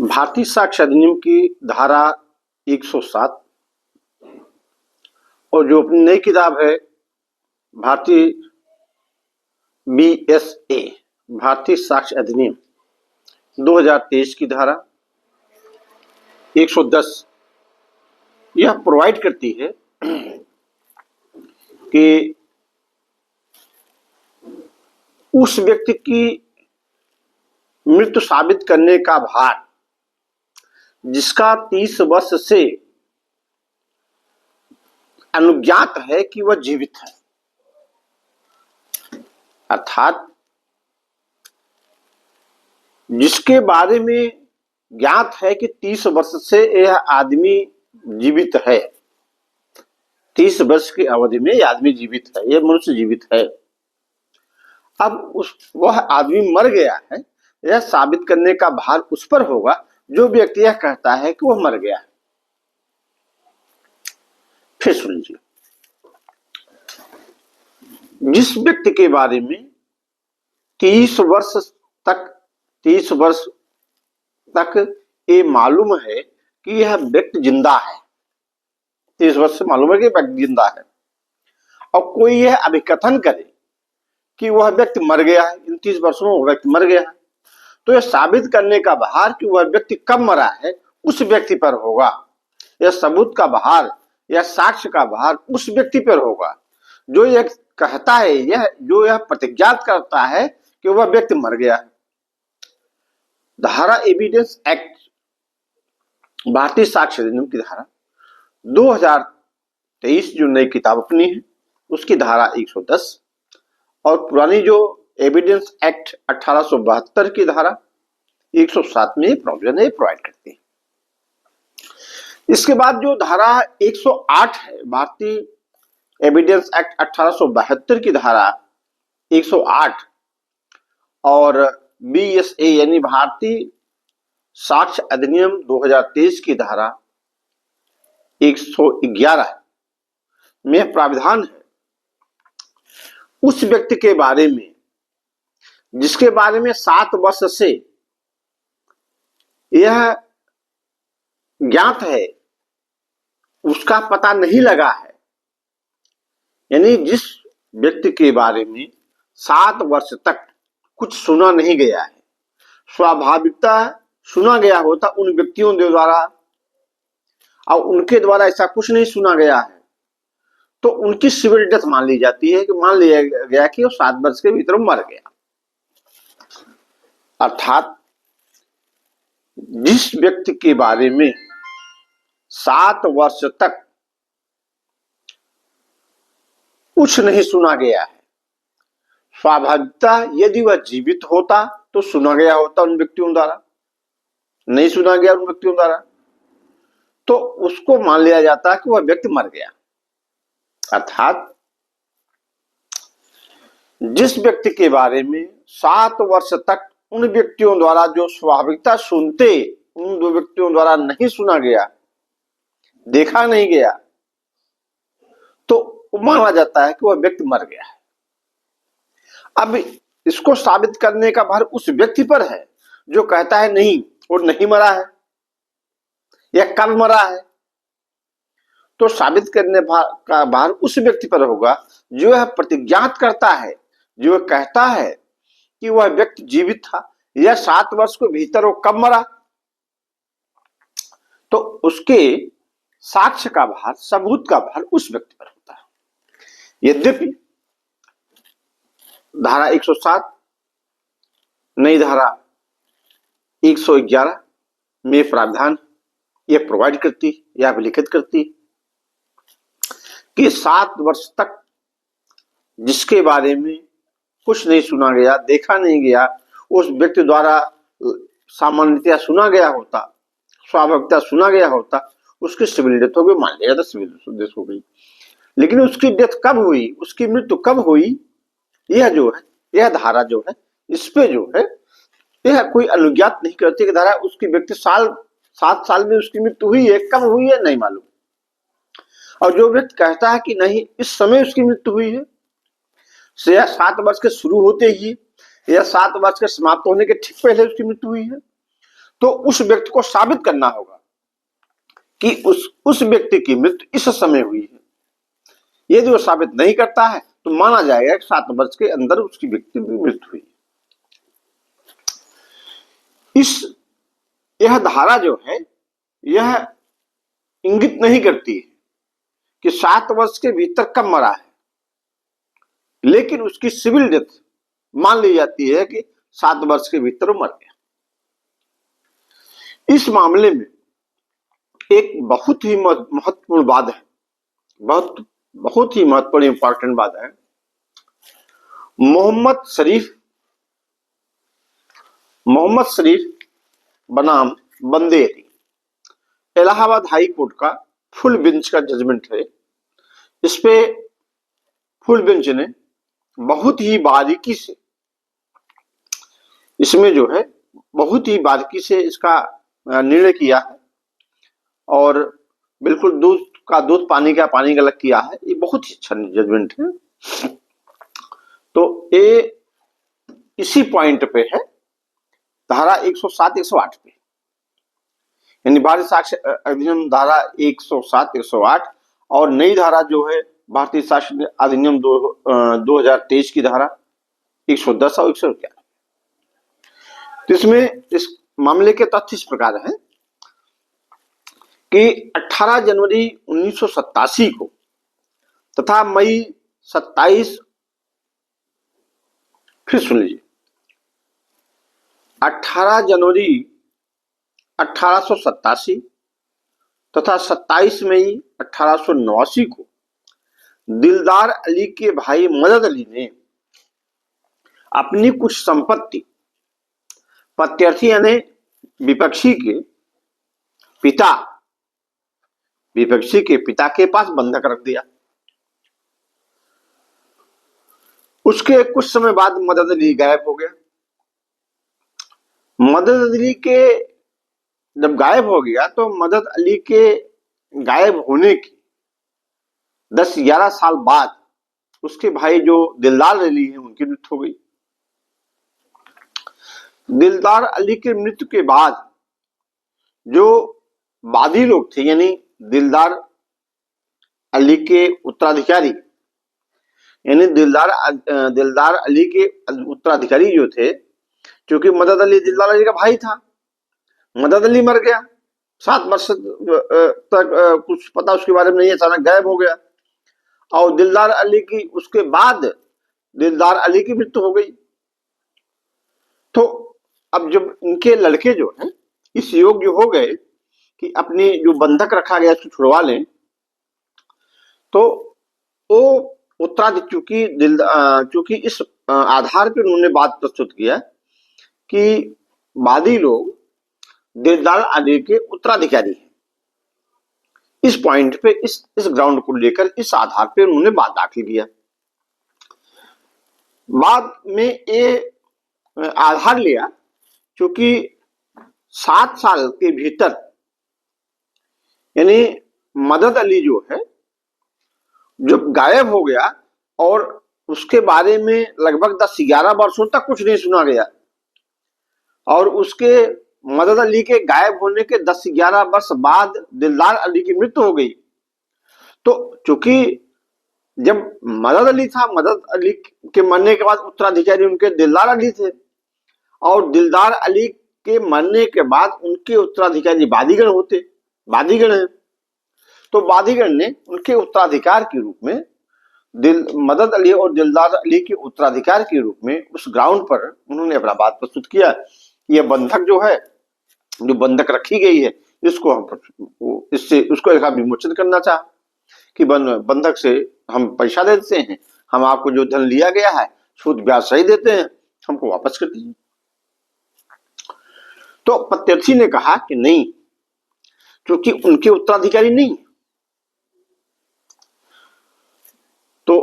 भारतीय साक्ष्य अधिनियम की धारा 107 और जो अपनी नई किताब है भारतीय BSA भारतीय साक्ष्य अधिनियम 2023 की धारा 110 यह प्रोवाइड करती है कि उस व्यक्ति की मृत्यु साबित करने का भार जिसका 30 वर्ष से अनुज्ञात है कि वह जीवित है, अर्थात जिसके बारे में ज्ञात है कि 30 वर्ष से यह आदमी जीवित है, 30 वर्ष की अवधि में यह आदमी जीवित है, यह मनुष्य जीवित है। अब वह आदमी मर गया है, यह साबित करने का भार उस पर होगा जो व्यक्ति यह कहता है कि वह मर गया है। फिर सुन लीजिए, जिस व्यक्ति के बारे में 30 वर्ष तक ये मालूम है कि यह व्यक्ति जिंदा है, 30 वर्ष से मालूम है कि व्यक्ति जिंदा है, और कोई यह अभिकथन करे कि वह व्यक्ति मर गया है, इन 30 वर्षों में वह व्यक्ति मर गया है, तो यह साबित करने का भार कि वह व्यक्ति कब मरा है उस व्यक्ति पर होगा। यह सबूत का भार या साक्ष्य का भार उस व्यक्ति पर होगा जो यह कहता है, जो यह प्रतिज्ञात करता है कि वह व्यक्ति मर गया है। धारा एविडेंस एक्ट भारतीय साक्ष्य अधिनियम की धारा 2023 जो नई किताब अपनी है उसकी धारा 110 और पुरानी जो एविडेंस एक्ट 1872 की धारा 107 में प्रोविजन है प्रोवाइड करती है। इसके बाद जो धारा 108 है भारतीय एविडेंस एक्ट 1872 की धारा 108 और BSA यानी भारतीय साक्ष्य अधिनियम 2023 की धारा 111 में प्राविधान है उस व्यक्ति के बारे में जिसके बारे में 7 वर्ष से यह ज्ञात है, उसका पता नहीं लगा है, यानी जिस व्यक्ति के बारे में 7 वर्ष तक कुछ सुना नहीं गया है, स्वाभाविकता सुना गया होता उन व्यक्तियों द्वारा और उनके द्वारा ऐसा कुछ नहीं सुना गया है, तो उनकी सिविल डेथ मान ली जाती है कि मान लिया गया कि वो 7 वर्ष के भीतर मर गया। अर्थात जिस व्यक्ति के बारे में 7 वर्ष तक कुछ नहीं सुना गया है, स्वाभाविकता यदि वह जीवित होता तो सुना गया होता उन व्यक्तियों द्वारा, नहीं सुना गया उन व्यक्तियों द्वारा तो उसको मान लिया जाता है कि वह व्यक्ति मर गया। अर्थात जिस व्यक्ति के बारे में 7 वर्ष तक उन व्यक्तियों द्वारा जो स्वाभाविकता सुनते उन 2 व्यक्तियों द्वारा नहीं सुना गया, देखा नहीं गया, तो माना जाता है कि वह व्यक्ति मर गया है। अब इसको साबित करने का भार उस व्यक्ति पर है जो कहता है नहीं और नहीं मरा है या कब मरा है, तो साबित करने का भार उस व्यक्ति पर होगा जो यह प्रतिज्ञात करता है, जो यह कहता है कि वह व्यक्ति जीवित था या 7 वर्ष के भीतर वो कब मरा, तो उसके साक्ष्य का भार, सबूत का भार उस व्यक्ति पर होता है। यद्यपि धारा 107 नई धारा 111 में प्रावधान यह प्रोवाइड करती, यह अभिलिखित करती कि 7 वर्ष तक जिसके बारे में कुछ नहीं सुना गया, देखा नहीं गया, उस व्यक्ति द्वारा सामान्यतया सुना गया होता, स्वाभाविकता सुना गया होता, उसकी सिविल डेथ हो गई, मान लिया जाता सिविल डेथ हो गई। लेकिन उसकी डेथ कब हुई, उसकी मृत्यु कब हुई, यह जो है, यह धारा जो है, इस पे जो है यह कोई अनुज्ञात नहीं करती कि धारा उसकी व्यक्ति 7 साल में उसकी मृत्यु हुई है, कब हुई है नहीं मालूम, और जो व्यक्ति कहता है कि नहीं इस समय उसकी मृत्यु हुई है, से 7 वर्ष के शुरू होते ही या 7 वर्ष के समाप्त होने के ठीक पहले उसकी मृत्यु हुई है, तो उस व्यक्ति को साबित करना होगा कि उस व्यक्ति की मृत्यु इस समय हुई है। यदि वो साबित नहीं करता है तो माना जाएगा कि 7 वर्ष के अंदर उसकी व्यक्ति की मृत्यु हुई। यह धारा जो है यह इंगित नहीं करती है कि 7 वर्ष के भीतर कब मरा है, लेकिन उसकी सिविल डेथ मान ली जाती है कि 7 वर्ष के भीतर वो मर गया। इस मामले में एक बहुत ही महत्वपूर्ण बात है, बहुत ही महत्वपूर्ण इंपॉर्टेंट बात है। मोहम्मद शरीफ बनाम बंदे अली, इलाहाबाद हाई कोर्ट का फुल बेंच का जजमेंट है। इस पे फुल बेंच ने बहुत ही बारीकी से इसमें जो है बहुत ही बारीकी से इसका निर्णय किया है और बिल्कुल दूध का दूध पानी का पानी गलत किया है। ये बहुत ही अच्छा जजमेंट है। तो ये इसी पॉइंट पे है, धारा 107 108 पे, यानी भारतीय साक्ष्य अधिनियम धारा 107 108 और नई धारा जो है भारतीय साक्ष्य अधिनियम 2023 की धारा 110 और 111। तो इसमें इस मामले के तथ्य इस प्रकार है कि 18 जनवरी 1987 को तथा मई 27, फिर सुन लीजिए, 18 जनवरी 1887 तथा 27 मई 1889 को दिलदार अली के भाई मदद अली ने अपनी कुछ संपत्ति प्रत्याशी यानी विपक्षी के पिता के पास बंधक रख दिया। उसके कुछ समय बाद मदद अली गायब हो गया। मदद अली के जब गायब हो गया तो मदद अली के गायब होने के 10-11 साल बाद उसके भाई जो दिलदार अली हैं उनकी मृत्यु हो गई। दिलदार अली की मृत्यु के बाद जो वादी लोग थे, यानी दिलदार अली के उत्तराधिकारी, यानी दिलदार अली के उत्तराधिकारी जो थे, क्योंकि मदद अली दिलदार अली का भाई था, मदद अली मर गया, 7 वर्ष तक कुछ पता उसके बारे में नहीं, अचानक गायब हो गया और दिलदार अली की उसके बाद दिलदार अली की मृत्यु हो गई। तो अब जब इनके लड़के जो हैं इस योग्य हो गए कि अपनी जो बंधक रखा गया उसको छुड़वा लें, तो वो उत्तराधिकारी चूंकि इस आधार पर उन्होंने बात प्रस्तुत किया कि वादी लोग दिलदार अली के उत्तराधिकारी हैं। इस पॉइंट पे इस ग्राउंड को लेकर इस आधार पे उन्होंने बात दाखिल किया। बाद में ये आधार लिया क्योंकि 7 साल के भीतर, यानी मदद अली जो है जब गायब हो गया और उसके बारे में लगभग 10-11 वर्षों तक कुछ नहीं सुना गया और उसके मदद अली के गायब होने के 10-11 वर्ष बाद दिलदार अली की मृत्यु हो गई। तो चूंकि जब मदद अली था, मदद अली के मरने के बाद उत्तराधिकारी उनके दिलदार अली थे और दिलदार अली के मरने के बाद उनके उत्तराधिकारी वादीगण हैं। तो वादीगण ने उनके उत्तराधिकार के रूप में मदद अली और दिलदार अली के उत्तराधिकार के रूप में उस ग्राउंड पर उन्होंने अपना बात प्रस्तुत किया। यह बंधक जो है, जो बंधक रखी गई है, इसको उसको एक विमोचन करना चाह कि बंधक से हम पैसा दे देते हैं, हम आपको जो धन लिया गया है सूद ब्याज सही देते हैं, हमको वापस कर दीजिए। तो प्रत्याशी ने कहा कि नहीं, क्योंकि उनके उत्तराधिकारी नहीं। तो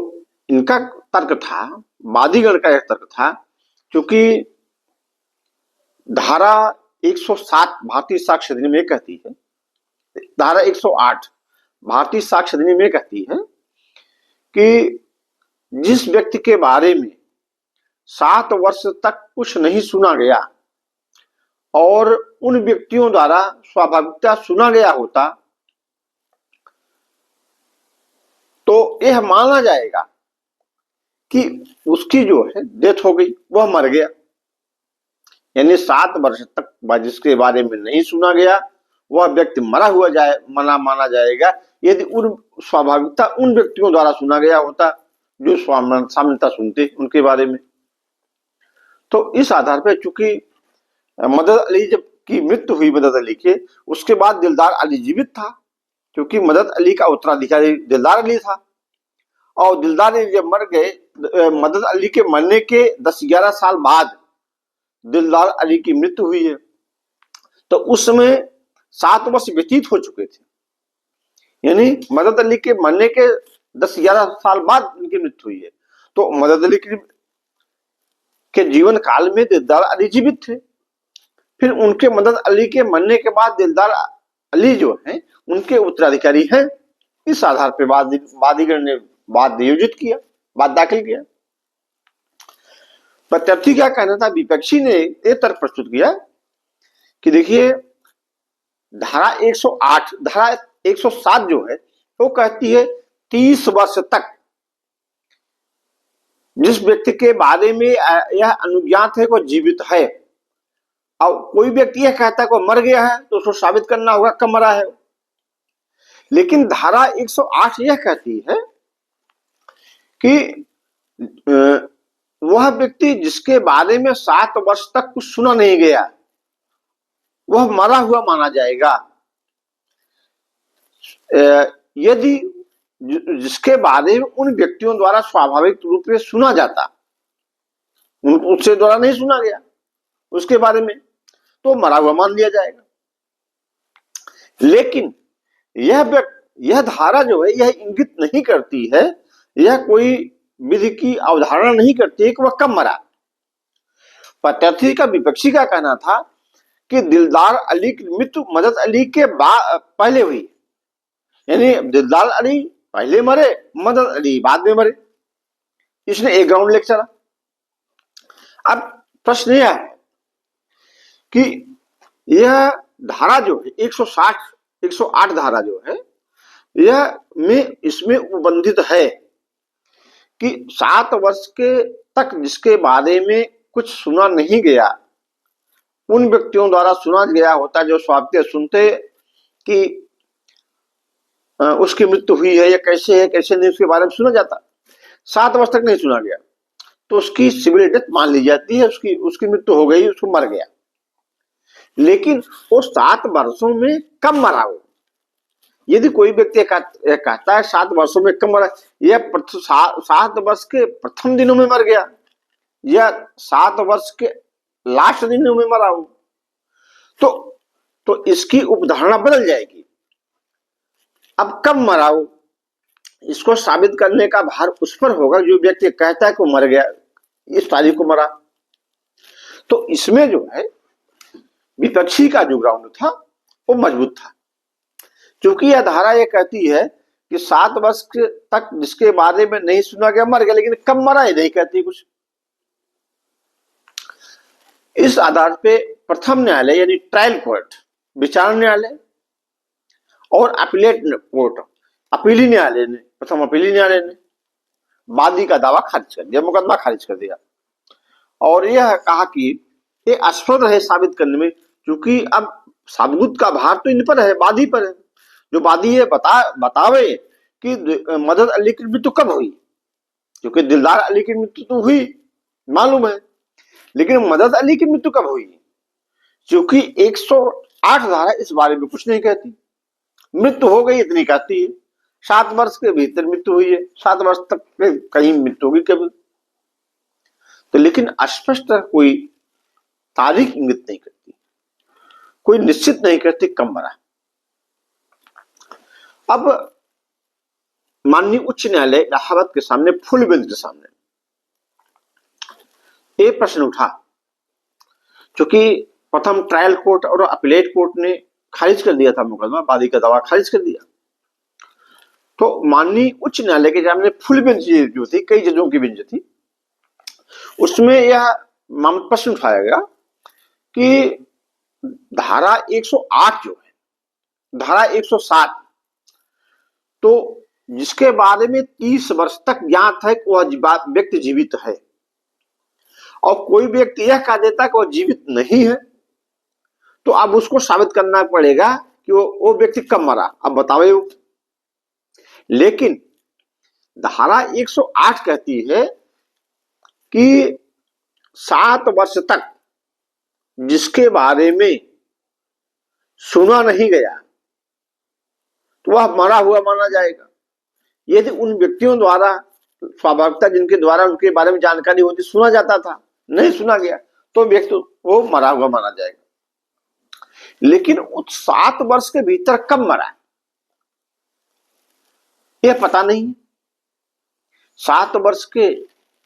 इनका तर्क था, वादीगण का एक तर्क था, क्योंकि धारा 107 भारतीय साक्ष्य अधिनियम में कहती है, धारा 108 भारतीय साक्ष्य अधिनियम में कहती है कि जिस व्यक्ति के बारे में 7 वर्ष तक कुछ नहीं सुना गया और उन व्यक्तियों द्वारा स्वाभाविकता सुना गया होता तो यह माना जाएगा कि उसकी जो है डेथ हो गई, वह मर गया। यानी 7 वर्ष तक जिसके बारे में नहीं सुना गया वह व्यक्ति मरा हुआ माना जाएगा यदि उन स्वाभाविकता उन व्यक्तियों द्वारा सुना गया होता जो सामान्यता सुनते उनके बारे में। तो इस आधार पर चूंकि मदद अली जब की मृत्यु हुई मदद अली के, उसके बाद दिलदार अली जीवित था, क्योंकि मदद अली का उत्तराधिकारी दिलदार अली था। और दिलदार अली जब मर गए, मदद अली के मरने के 10-11 साल बाद दिलदार अली की मृत्यु हुई है। तो उस समय 7 वर्ष व्यतीत हो चुके थे, यानी मदद अली के मरने के 10-11 साल बाद उनकी मृत्यु हुई है। तो मदद अली के जीवन काल में दिलदार अली जीवित थे। फिर उनके मदद अली के मरने के बाद दिलदार अली जो हैं उनके उत्तराधिकारी हैं। इस आधार पर वादीगण ने वाद नियोजित किया, वाद दाखिल किया। प्रत्यार्थी क्या कहना था? विपक्षी ने एक तर्क प्रस्तुत किया कि देखिए धारा 108 धारा 107 जो है वो कहती है 30 वर्ष तक जिस व्यक्ति के बारे में यह अनुज्ञात है वो जीवित है। और कोई व्यक्ति यह कहता है को मर गया है तो उसको साबित करना होगा कब मरा है। लेकिन धारा 108 यह कहती है कि वह व्यक्ति जिसके बारे में 7 वर्ष तक कुछ सुना नहीं गया वह मरा हुआ माना जाएगा। यदि जिसके बारे में उन व्यक्तियों द्वारा स्वाभाविक रूप से सुना जाता, उससे द्वारा नहीं सुना गया उसके बारे में, तो मरा हुआ मान लिया जाएगा। लेकिन यह धारा जो है यह इंगित नहीं करती है, यह कोई विधि की अवधारणा नहीं करती है कि वह कब मरा। प्रत्यार्थी का विपक्षी का कहना था कि दिलदार अली की मृत्यु मदद अली के पहले हुई, यानी दिलदार अली पहले मरे, मदद अली बाद में मरे। इसने एक ग्राउंड लेकर चला। अब प्रश्न यह है कि यह धारा जो है 108 धारा जो है यह में इसमें उपबंधित है कि 7 वर्ष के तक जिसके बारे में कुछ सुना नहीं गया उन व्यक्तियों द्वारा सुना गया होता जो स्वाभाविक सुनते कि उसकी मृत्यु हुई है या कैसे है कैसे नहीं उसके बारे में सुना जाता। 7 वर्ष तक नहीं सुना गया तो उसकी सिविल डेथ मान ली जाती है, उसकी मृत्यु हो गई, उसको मर गया। लेकिन वो 7 वर्षों में कब मरा हो, यदि कोई व्यक्ति कहता है 7 वर्षों में कब मरा, यह 7 वर्ष के प्रथम दिनों में मर गया या 7 वर्ष के लास्ट दिनों में मरा हो, तो इसकी उपधारणा बदल जाएगी। अब कब मरा हो इसको साबित करने का भार उस पर होगा जो व्यक्ति कहता है कि मर गया, इस तारीख को मरा। तो इसमें जो है विपक्षी का जो ग्राउंड था वो मजबूत था, क्योंकि यह धारा यह कहती है कि 7 वर्ष तक जिसके बारे में नहीं सुना गया मर गया, लेकिन कब मरा ये नहीं कहती कुछ। इस आधार पे प्रथम न्यायालय यानी ट्रायल कोर्ट, विचार न्यायालय और अपीलेट कोर्ट, अपीली न्यायालय ने, प्रथम अपीली न्यायालय ने वादी का दावा खारिज कर दिया, मुकदमा खारिज कर दिया और यह कहा कि ये असफल रहे साबित करने में, क्योंकि अब सबूत का भार तो इन पर है, वादी पर है। जो वादी ये बतावे कि मदद अली की मृत्यु कब हुई, क्योंकि दिलदार अली की मृत्यु तो हुई मालूम है, लेकिन मदद अली की मृत्यु कब हुई, क्योंकि 108 धारा इस बारे में कुछ नहीं कहती। मृत्यु हो गई इतनी कहती है, 7 वर्ष के भीतर मृत्यु हुई है, 7 वर्ष तक कहीं मृत्यु होगी कभी, तो लेकिन अस्पष्ट कोई तारीख इंगित नहीं करती, कोई निश्चित नहीं करती कब मरा। अब माननीय उच्च न्यायालय इलाहाबाद के सामने फुल बेंच के सामने एक प्रश्न उठा, क्योंकि प्रथम ट्रायल कोर्ट और अपीलेट कोर्ट ने खारिज कर दिया था मुकदमा, वादी का दावा खारिज कर दिया। तो माननीय उच्च न्यायालय के सामने फुल बेंच जो थी, कई जजों की बेंच थी, उसमें यह प्रश्न उठाया गया कि धारा 108 जो है, धारा 107, तो जिसके बारे में 30 वर्ष तक ज्ञात है कि वह व्यक्ति जीवित है, और कोई व्यक्ति यह कह देता है कि वह जीवित नहीं है, तो अब उसको साबित करना पड़ेगा कि वो व्यक्ति कब मरा। अब बताओ। लेकिन धारा 108 कहती है कि 7 वर्ष तक जिसके बारे में सुना नहीं गया तो वह मरा हुआ माना जाएगा। यदि उन व्यक्तियों द्वारा स्वाभाविकता जिनके द्वारा उनके बारे में जानकारी होती, सुना जाता था, नहीं सुना गया, तो व्यक्ति वो मरा हुआ माना जाएगा। लेकिन उस 7 वर्ष के भीतर कब मरा यह पता नहीं। 7 वर्ष के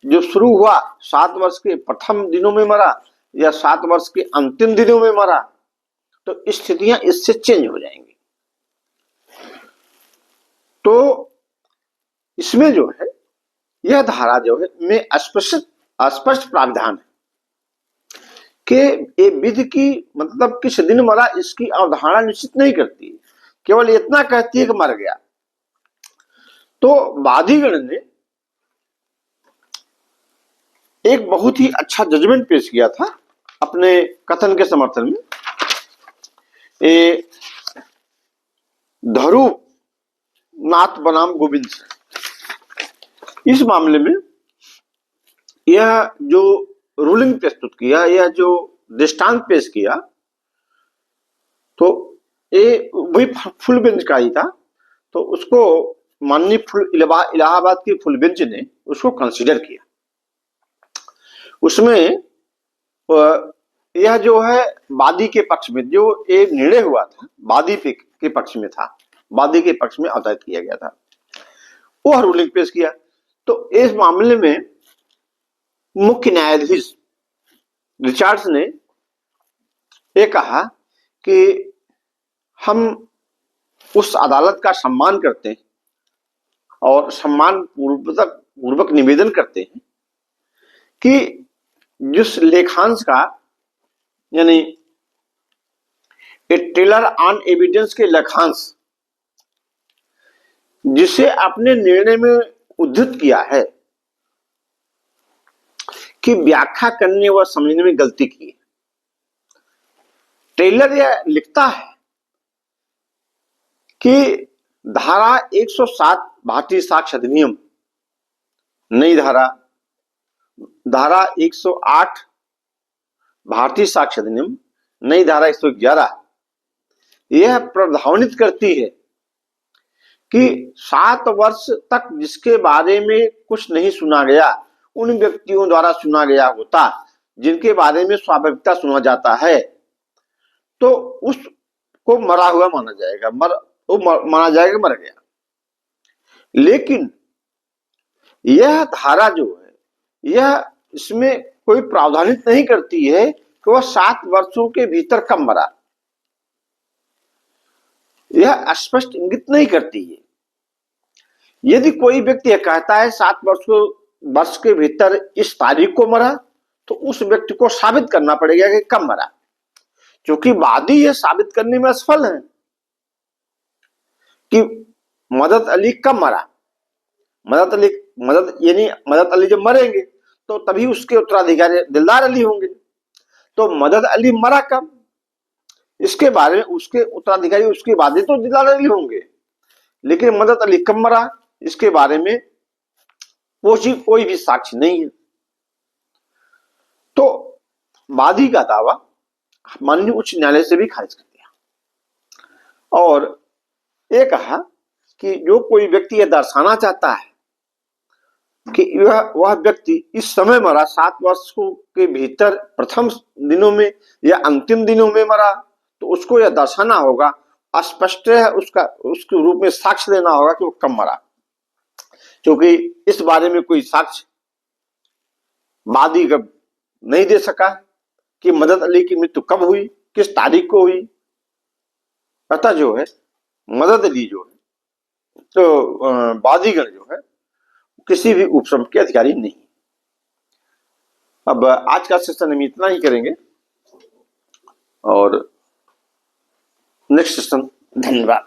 जो शुरू हुआ, 7 वर्ष के प्रथम दिनों में मरा या 7 वर्ष के अंतिम दिनों में मरा, तो स्थितियां इससे चेंज हो जाएंगी। तो इसमें जो है, यह धारा जो है में स्पष्ट प्रावधान है कि ये विधि की मतलब किस दिन मरा इसकी अवधारणा निश्चित नहीं करती, केवल इतना कहती है कि मर गया। तो वादीगण ने एक बहुत ही अच्छा जजमेंट पेश किया था अपने कथन के समर्थन में। ध्रुव नाथ बनाम गोविंद से इस मामले में यह जो रूलिंग प्रस्तुत किया, यह जो दृष्टांत पेश किया, तो ये वही फुल बेंच का ही था। तो उसको माननीय इलाहाबाद की फुल बेंच ने उसको कंसीडर किया। उसमें यह जो है वादी के पक्ष में जो एक निर्णय हुआ था, वादी के पक्ष में था, वादी के पक्ष में आधारित किया गया था, वह रूलिंग पेश किया। तो इस मामले में मुख्य न्यायाधीश रिचर्ड्स ने यह कहा कि हम उस अदालत का सम्मान करते हैं और सम्मान पूर्वक निवेदन करते हैं कि जिस लेखांश का, यानी ए टेलर ऑन एविडेंस के लेखांश जिसे अपने निर्णय में उद्धृत किया है कि व्याख्या करने व समझने में गलती की, टेलर यह लिखता है कि धारा 107 भारतीय साक्ष्य अधिनियम, नई धारा 108 भारतीय साक्ष्य अधिनियम, नई धारा 111 यह प्रावधानित करती है कि 7 वर्ष तक जिसके बारे में कुछ नहीं सुना गया, उन व्यक्तियों द्वारा सुना गया होता जिनके बारे में स्वाभाविकता सुना जाता है, तो उसको मरा हुआ माना जाएगा, माना जाएगा मर गया। लेकिन यह धारा जो है, यह इसमें कोई प्रावधानित नहीं करती है कि वह 7 वर्षों के भीतर कब मरा, यह स्पष्ट इंगित नहीं करती है। यदि कोई व्यक्ति यह कहता है 7 वर्ष के भीतर इस तारीख को मरा, तो उस व्यक्ति को साबित करना पड़ेगा कि कब मरा, क्योंकि वादी यह साबित करने में असफल है कि मदद अली कब मरा। मदद अली जब मरेंगे तो तभी उसके उत्तराधिकारी दिलदार अली होंगे। तो मदद अली मरा कब, इसके बारे में उसके उत्तराधिकारी उसके वादी तो दिलदार अली होंगे, लेकिन मदद अली कब मरा इसके बारे में कोई भी साक्ष्य नहीं है। तो वादी का दावा माननीय उच्च न्यायालय से भी खारिज कर दिया और ये कहा कि जो कोई व्यक्ति यह दर्शाना चाहता है कि वह व्यक्ति इस समय मरा, 7 वर्षों के भीतर प्रथम दिनों में या अंतिम दिनों में मरा, तो उसको यह दर्शाना होगा, स्पष्ट है उसके रूप में साक्ष्य देना होगा कि वो कब मरा, क्योंकि इस बारे में कोई साक्ष्य वादी नहीं दे सका कि मदद अली की मृत्यु कब हुई, किस तारीख को हुई। अतः जो है मदद अली जो है, तो वादीगण जो है किसी भी उपसम के अधिकारी नहीं। अब आज का सेशन हम इतना ही करेंगे और नेक्स्ट सेशन। धन्यवाद।